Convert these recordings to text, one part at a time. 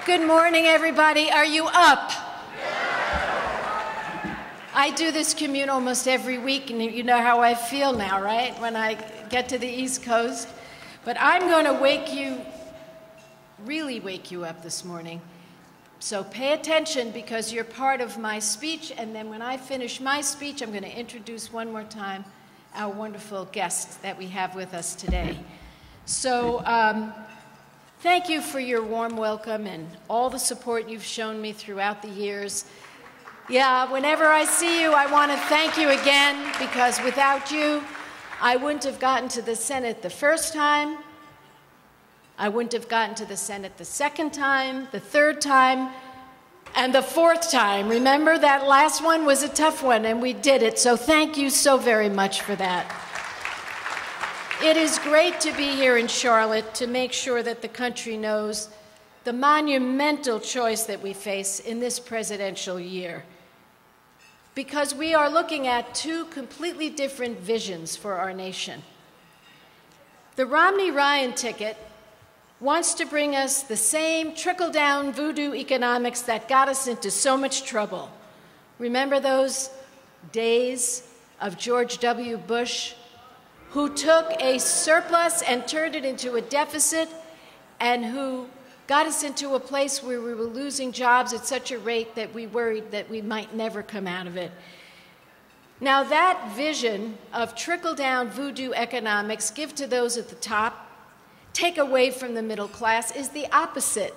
Good morning, everybody. Are you up? I do this commute almost every week, and you know how I feel now, right? When I get to the East Coast. But I'm going to really wake you up this morning. So pay attention, because you're part of my speech, and then when I finish my speech, I'm going to introduce one more time our wonderful guest that we have with us today. So thank you for your warm welcome and all the support you've shown me throughout the years. Yeah, whenever I see you, I want to thank you again, because without you, I wouldn't have gotten to the Senate the first time. I wouldn't have gotten to the Senate the second time, the third time, and the fourth time. Remember, that last one was a tough one, and we did it. So thank you so very much for that. It is great to be here in Charlotte to make sure that the country knows the monumental choice that we face in this presidential year, because we are looking at two completely different visions for our nation. The Romney-Ryan ticket wants to bring us the same trickle-down voodoo economics that got us into so much trouble. Remember those days of George W. Bush, who took a surplus and turned it into a deficit, and who got us into a place where we were losing jobs at such a rate that we worried that we might never come out of it. Now, that vision of trickle-down voodoo economics, give to those at the top, take away from the middle class, is the opposite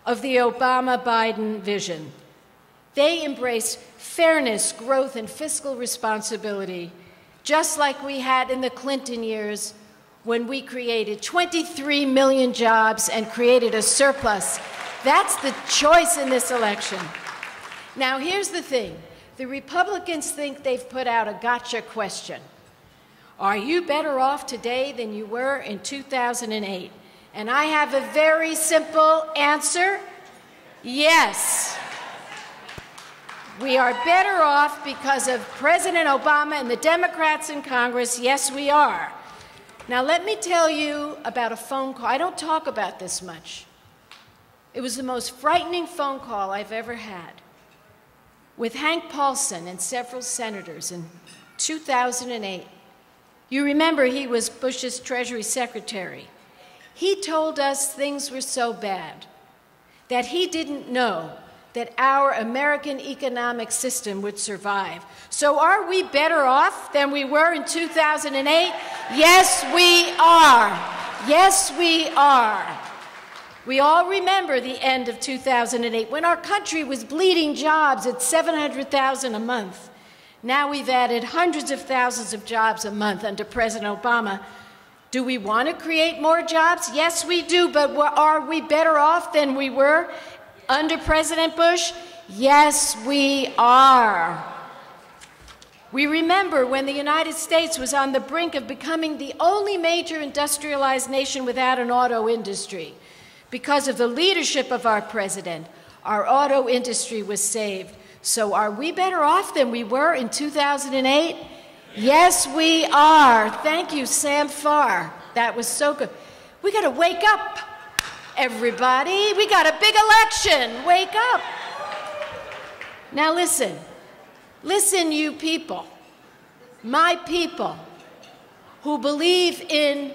of the Obama-Biden vision. They embrace fairness, growth, and fiscal responsibility, just like we had in the Clinton years, when we created 23 million jobs and created a surplus. That's the choice in this election. Now, here's the thing. The Republicans think they've put out a gotcha question. Are you better off today than you were in 2008? And I have a very simple answer: yes. We are better off because of President Obama and the Democrats in Congress. Yes, we are. Now, let me tell you about a phone call. I don't talk about this much. It was the most frightening phone call I've ever had with Hank Paulson and several senators in 2008. You remember, he was Bush's Treasury Secretary. He told us things were so bad that he didn't know that our American economic system would survive. So are we better off than we were in 2008? Yes, we are. Yes, we are. We all remember the end of 2008, when our country was bleeding jobs at 700,000 a month. Now we've added hundreds of thousands of jobs a month under President Obama. Do we want to create more jobs? Yes, we do, but are we better off than we were under President Bush? Yes, we are. We remember when the United States was on the brink of becoming the only major industrialized nation without an auto industry. Because of the leadership of our president, our auto industry was saved. So are we better off than we were in 2008? Yes, we are. Thank you, Sam Farr. That was so good. We got to wake up, everybody. We got a big election. Wake up. Now listen. Listen, you people, my people who believe in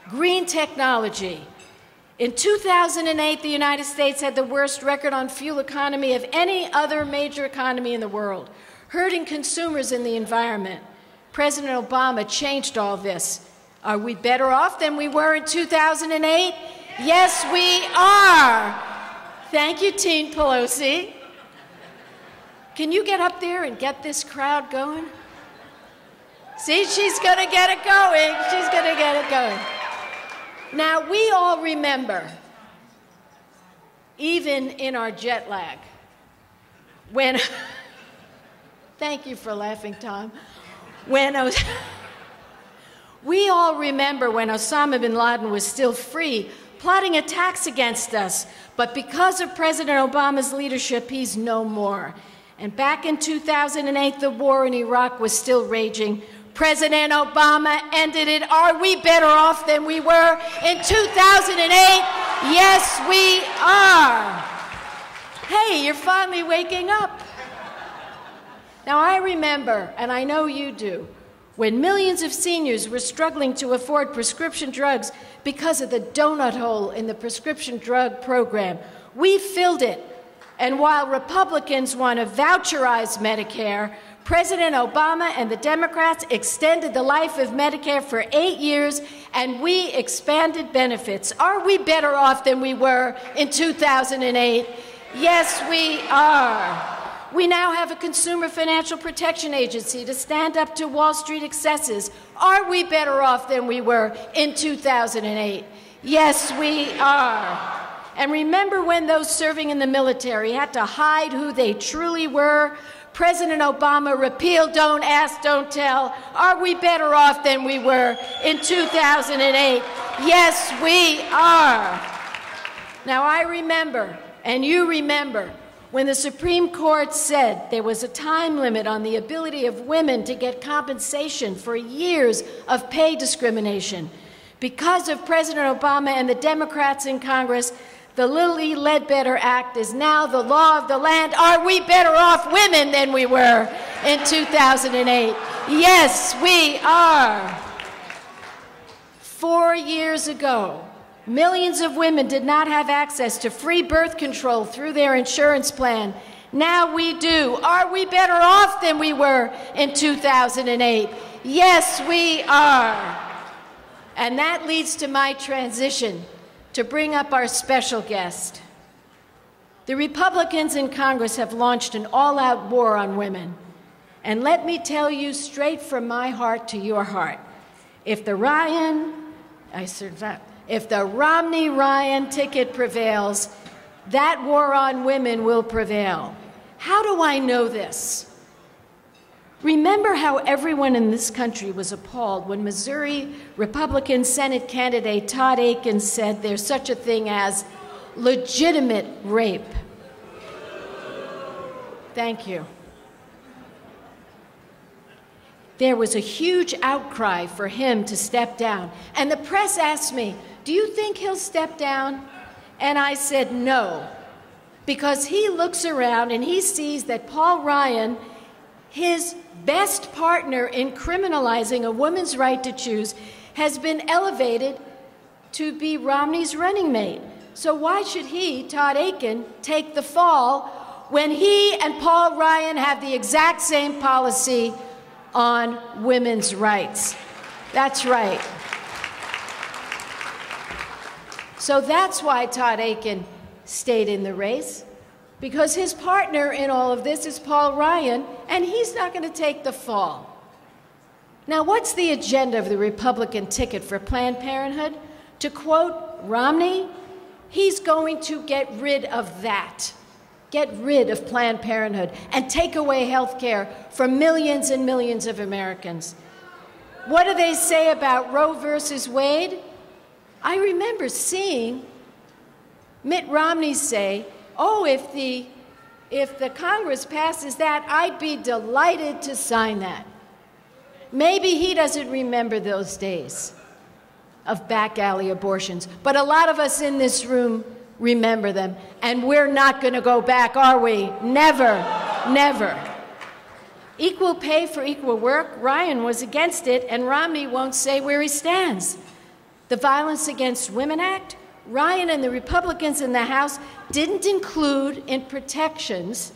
green technology. In 2008, the United States had the worst record on fuel economy of any other major economy in the world, hurting consumers and the environment. President Obama changed all this. Are we better off than we were in 2008? Yes, we are. Thank you, Teen Pelosi. Can you get up there and get this crowd going? See, she's going to get it going. She's going to get it going. Now, we all remember, even in our jet lag, when, thank you for laughing, Tom, we all remember when Osama bin Laden was still free, plotting attacks against us, but because of President Obama's leadership, he's no more. And back in 2008, the war in Iraq was still raging. President Obama ended it. Are we better off than we were in 2008? Yes, we are. Hey, you're finally waking up. Now, I remember, and I know you do, when millions of seniors were struggling to afford prescription drugs because of the donut hole in the prescription drug program. We filled it. And while Republicans want to voucherize Medicare, President Obama and the Democrats extended the life of Medicare for 8 years, and we expanded benefits. Are we better off than we were in 2008? Yes, we are. We now have a Consumer Financial Protection Agency to stand up to Wall Street excesses. Are we better off than we were in 2008? Yes, we are. And remember when those serving in the military had to hide who they truly were? President Obama repealed Don't Ask, Don't Tell. Are we better off than we were in 2008? Yes, we are. Now, I remember, and you remember, when the Supreme Court said there was a time limit on the ability of women to get compensation for years of pay discrimination. Because of President Obama and the Democrats in Congress, the Lilly Ledbetter Act is now the law of the land. Are we better off women than we were in 2008? Yes, we are. 4 years ago, millions of women did not have access to free birth control through their insurance plan. Now we do. Are we better off than we were in 2008? Yes, we are. And that leads to my transition to bring up our special guest. The Republicans in Congress have launched an all-out war on women. And let me tell you straight from my heart to your heart, if the Romney-Ryan ticket prevails, that war on women will prevail. How do I know this? Remember how everyone in this country was appalled when Missouri Republican Senate candidate Todd Akin said there's such a thing as legitimate rape. Thank you. There was a huge outcry for him to step down. And the press asked me, do you think he'll step down? And I said no, because he looks around and he sees that Paul Ryan, his best partner in criminalizing a woman's right to choose, has been elevated to be Romney's running mate. So why should he, Todd Akin, take the fall when he and Paul Ryan have the exact same policy on women's rights? That's right. So that's why Todd Akin stayed in the race, because his partner in all of this is Paul Ryan, and he's not going to take the fall. Now, what's the agenda of the Republican ticket for Planned Parenthood? To quote Romney, he's going to get rid of that. Get rid of Planned Parenthood and take away health care from millions and millions of Americans. What do they say about Roe versus Wade? I remember seeing Mitt Romney say, oh, if the Congress passes that, I'd be delighted to sign that. Maybe he doesn't remember those days of back alley abortions, but a lot of us in this room remember them, and we're not going to go back, are we? Never, never. Equal pay for equal work, Ryan was against it, and Romney won't say where he stands. The Violence Against Women Act, Ryan and the Republicans in the House didn't include in protections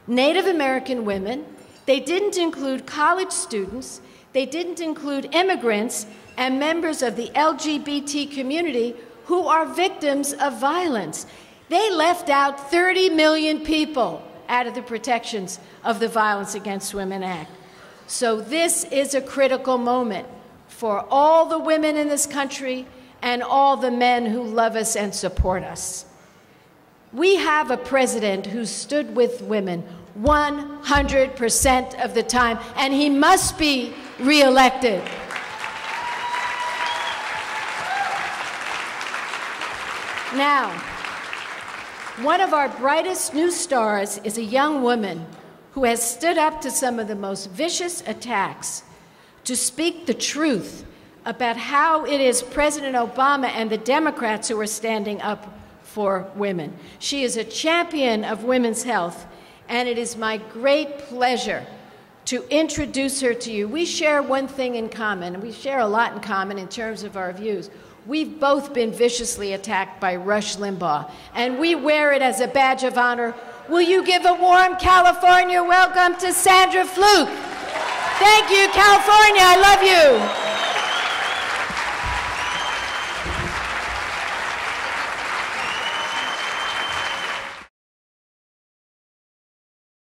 Native American women, they didn't include college students, they didn't include immigrants and members of the LGBT community who are victims of violence. They left out 30 million people out of the protections of the Violence Against Women Act. So this is a critical moment for all the women in this country and all the men who love us and support us. We have a president who stood with women 100% of the time, and he must be reelected. Now, one of our brightest new stars is a young woman who has stood up to some of the most vicious attacks to speak the truth about how it is President Obama and the Democrats who are standing up for women. She is a champion of women's health, and it is my great pleasure to introduce her to you. We share one thing in common, and we share a lot in common in terms of our views. We've both been viciously attacked by Rush Limbaugh, and we wear it as a badge of honor. Will you give a warm California welcome to Sandra Fluke? Thank you, California. I love you.